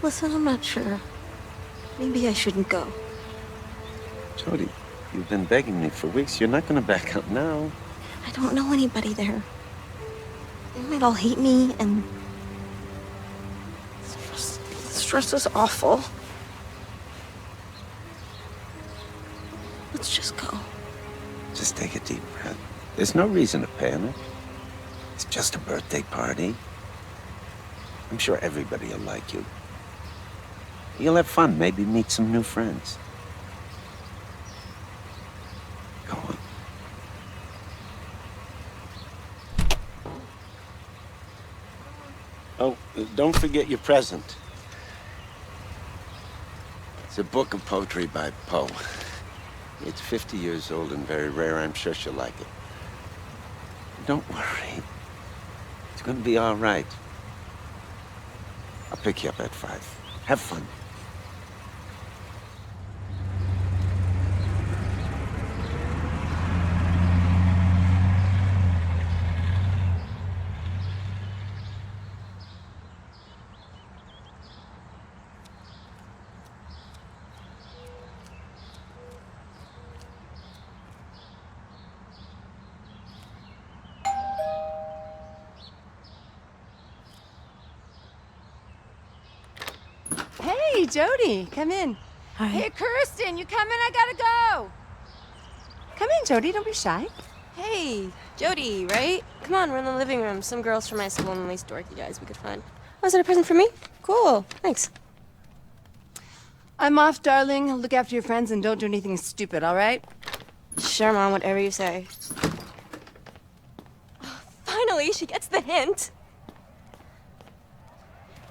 Listen, I'm not sure. Maybe I shouldn't go. Jody, you've been begging me for weeks. You're not gonna back out now. I don't know anybody there. They might all hate me, and... The stress is awful. Let's just go. Just take a deep breath. There's no reason to panic. It's just a birthday party. I'm sure everybody will like you. You'll have fun, maybe meet some new friends. Go on. Oh, don't forget your present. It's a book of poetry by Poe. It's 50 years old and very rare. I'm sure she'll like it. Don't worry. It's gonna be all right. I'll pick you up at 5. Have fun. Hey, Jody, come in. Hi. Hey, Kirsten, you coming? I gotta go. Come in, Jody, don't be shy. Hey, Jody, right? Come on, we're in the living room. Some girls from my school and these dorky guys we could find. Oh, is that a present for me? Cool, thanks. I'm off, darling. Look after your friends and don't do anything stupid, all right? Sure, Mom, whatever you say. Oh, finally, she gets the hint.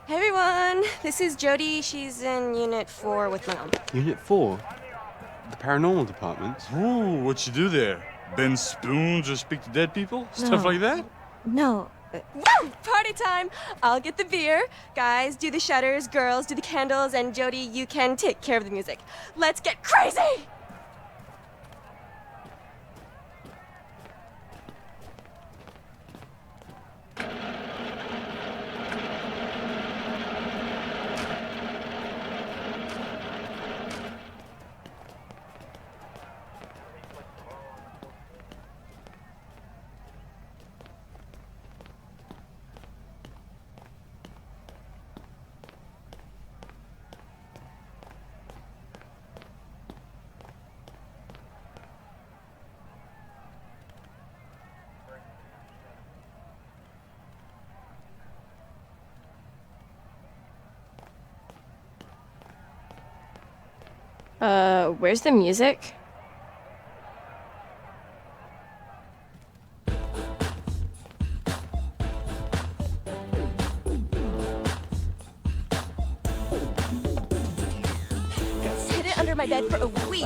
Hey, everyone. This is Jody. She's in Unit 4 with my mom. Unit 4? The paranormal department? Ooh, what you do there? Bend spoons or speak to dead people? Stuff like that? No. Woo! Party time! I'll get the beer. Guys, do the shutters. Girls, do the candles. And Jody, you can take care of the music. Let's get crazy! Where's the music? Hid it under my bed for a week.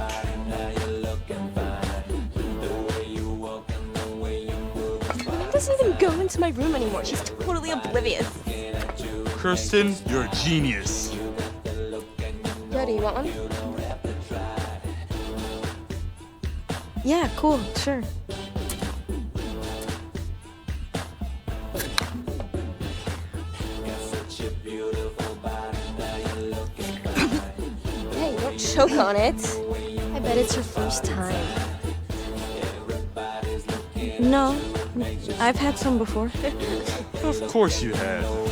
Mom doesn't even go into my room anymore. She's totally oblivious. Kirsten, you're a genius. Jody, you want one? Yeah, cool, sure. Hey, don't choke on it. I bet it's your first time. No, I've had some before. Of course you have.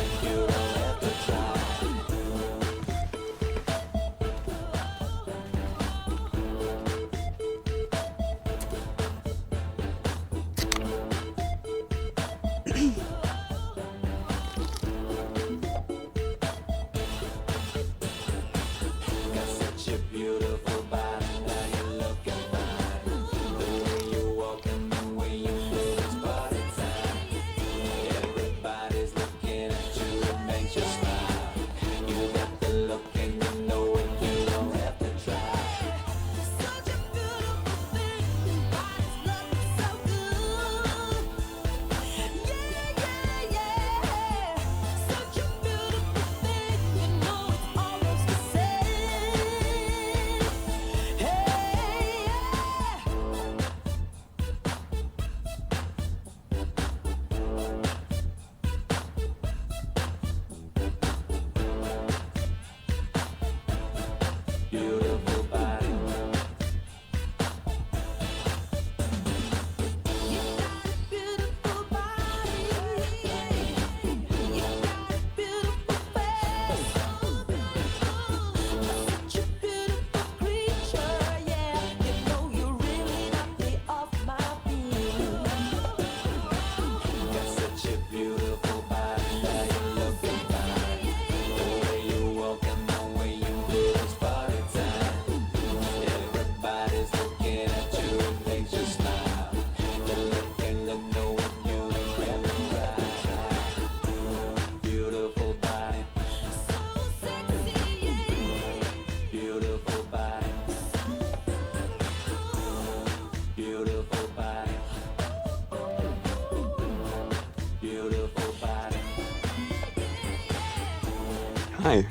Hi.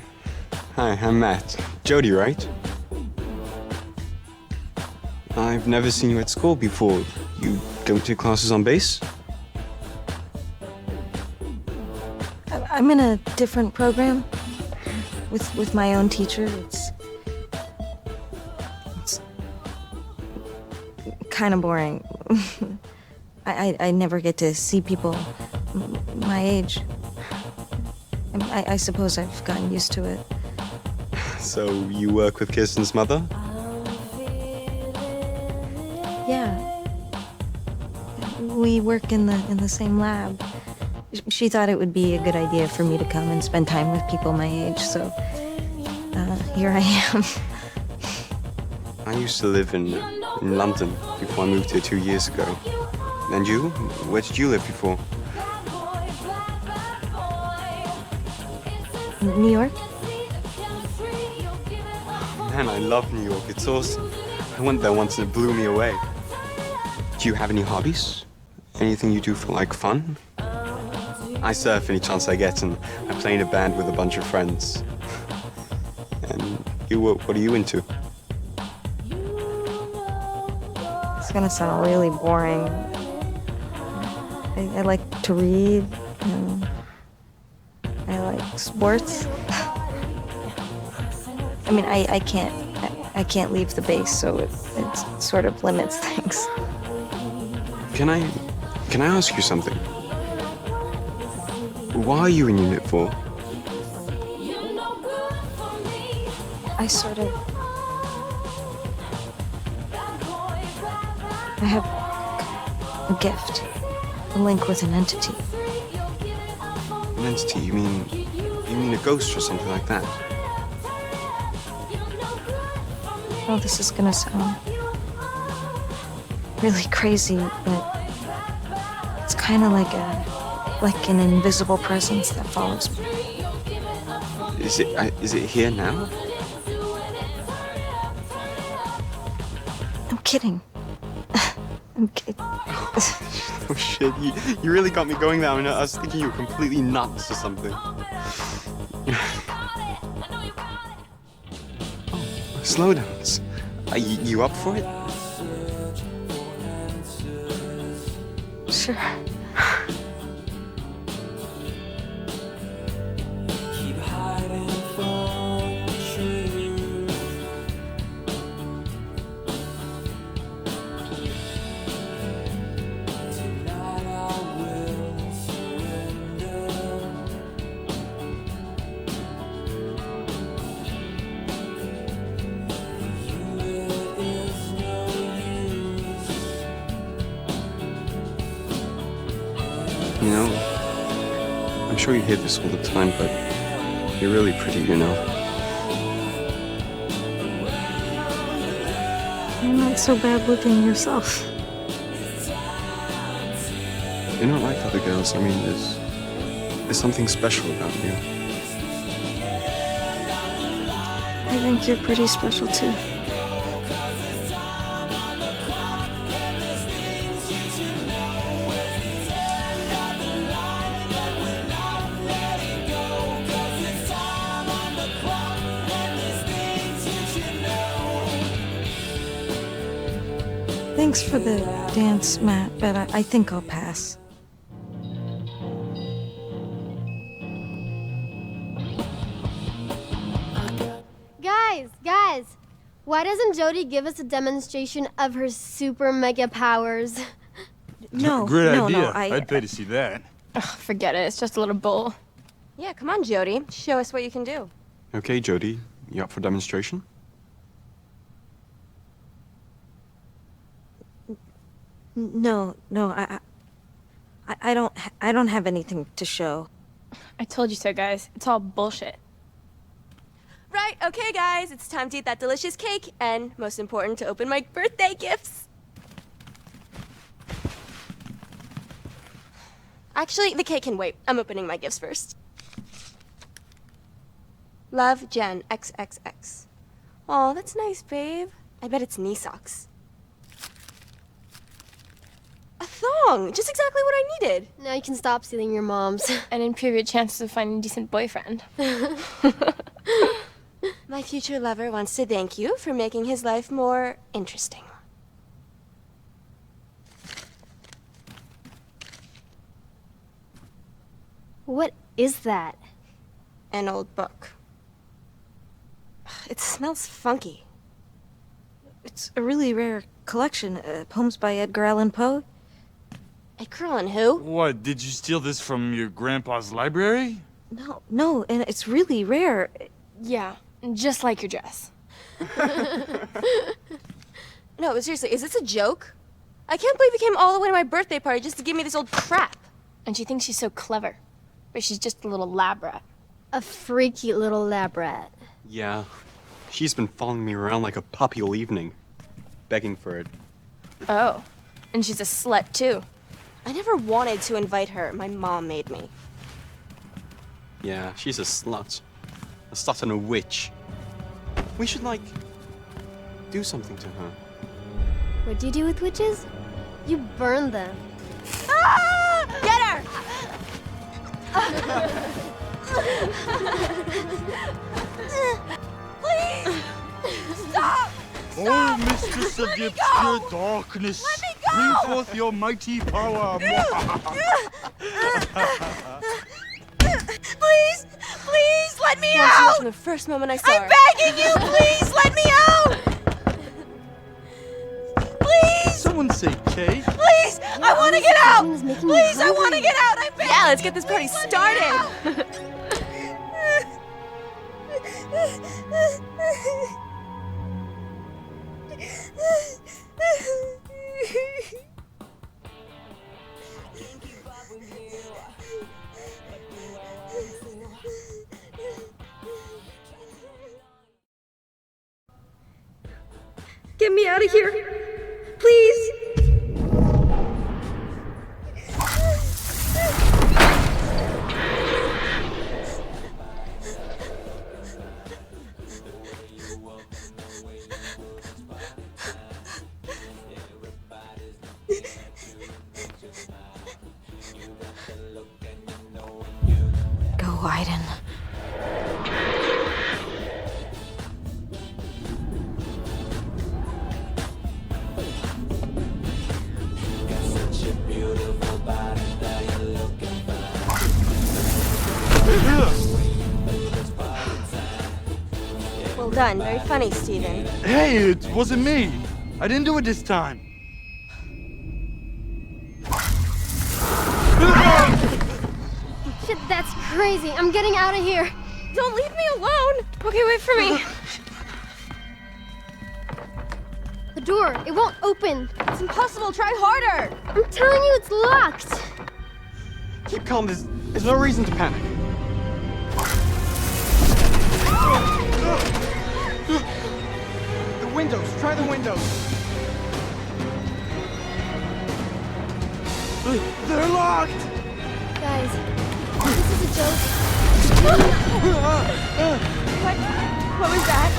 Hi, I'm Matt. Jody, right? I've never seen you at school before. You go to classes on bass? I'm in a different program with my own teacher. It's kind of boring. I never get to see people my age. I suppose I've gotten used to it. So you work with Kirsten's mother? Yeah. We work in the same lab. She thought it would be a good idea for me to come and spend time with people my age, so here I am. I used to live in London before I moved here 2 years ago. And you? Where did you live before? New York? Man, I love New York. It's awesome. I went there once and it blew me away. Do you have any hobbies? Anything you do for, like, fun? I surf any chance I get, and I play in a band with a bunch of friends. And you, what are you into? It's gonna sound really boring. I like to read, and I like sports. I mean, I can't leave the base, so it sort of limits things. Can I ask you something? Why are you in Unit 4? I have a gift, a link with an entity. An entity? You mean a ghost or something like that? Oh, this is gonna sound really crazy, but it's kind of like an invisible presence that follows me. Is it here now? I'm kidding. I'm kidding. Oh shit, you really got me going there. I mean, I was thinking you were completely nuts or something. Slow dance. Are you up for it? Sure. You know, I'm sure you hear this all the time, but you're really pretty, you know. You're not so bad looking yourself. You're not like other girls. I mean, there's something special about you. I think you're pretty special too. Thanks for the dance, Matt, but I think I'll pass. Guys, why doesn't Jody give us a demonstration of her super mega powers? No, Great no, idea. no, I'd pay to see that. Ugh, forget it. It's just a little bull. Yeah, come on, Jody. Show us what you can do. Okay, Jody, you up for demonstration? No, I don't have anything to show. I told you so, guys. It's all bullshit. Right, okay, guys. It's time to eat that delicious cake, and most important, to open my birthday gifts. Actually, the cake can wait. I'm opening my gifts first. Love, Jen, XXX. Oh, that's nice, babe. I bet it's knee socks. A thong, just exactly what I needed. Now you can stop stealing your mom's. And improve your chances of finding a decent boyfriend. My future lover wants to thank you for making his life more interesting. What is that? An old book. It smells funky. It's a really rare collection. Poems by Edgar Allan Poe. Edgar Allan who? What, did you steal this from your grandpa's library? No, and it's really rare. Yeah, just like your dress. No, seriously, is this a joke? I can't believe you came all the way to my birthday party just to give me this old crap. And she thinks she's so clever. But she's just a little lab rat. A freaky little lab rat. Yeah. She's been following me around like a puppy all evening, begging for it. Oh, and she's a slut too. I never wanted to invite her. My mom made me. Yeah, she's a slut. A slut and a witch. We should, like, do something to her. What do you do with witches? You burn them. Ah! Get her! Please! Stop! Oh, mistress of the obscure darkness, Let me go! bring forth your mighty power. Please! Please let me out! From the first moment I saw her. I'm begging you! Please let me out! Please! Someone say Kay. Please! I want to get out! Something's making me Please, I hungry. want to get out! I'm begging. Yeah, let's get this party started. Get me out of here. Please. Go, Aiden. Well done. Very funny, Steven. Hey, it wasn't me. I didn't do it this time. Shit, that's crazy. I'm getting out of here. Don't leave me alone. Okay, wait for me. The door, it won't open. It's impossible. Try harder. I'm telling you, it's locked. Keep calm, there's no reason to panic. The windows, try the windows. They're locked. Guys, this is a joke. What was that?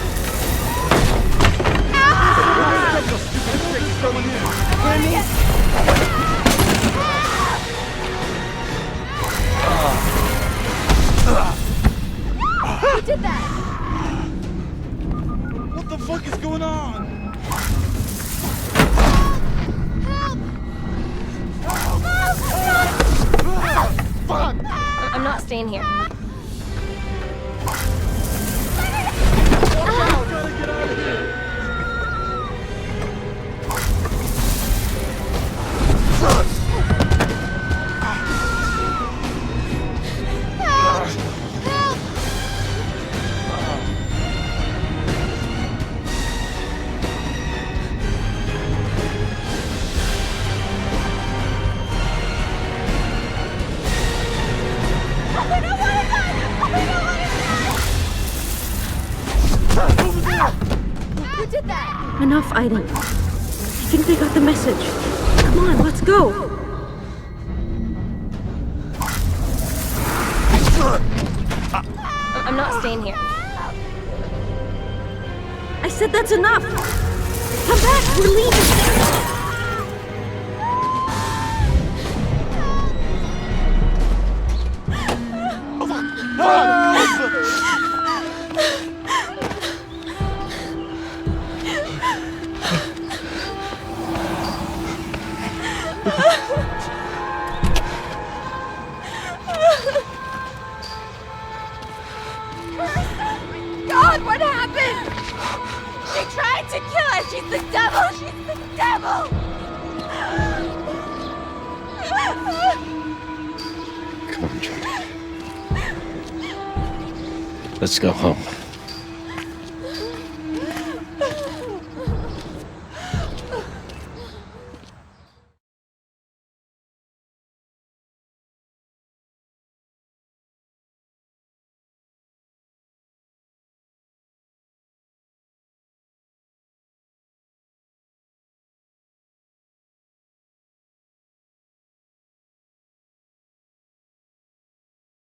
Who did that? What the fuck is going on? I'm not staying here. Who did that? Enough, Aiden. I think they got the message. Come on, let's go. I'm not staying here. I said that's enough. Come back, we're leaving. God, what happened? They tried to kill her. She's the devil. She's the devil. Come on, Jody. Let's go home.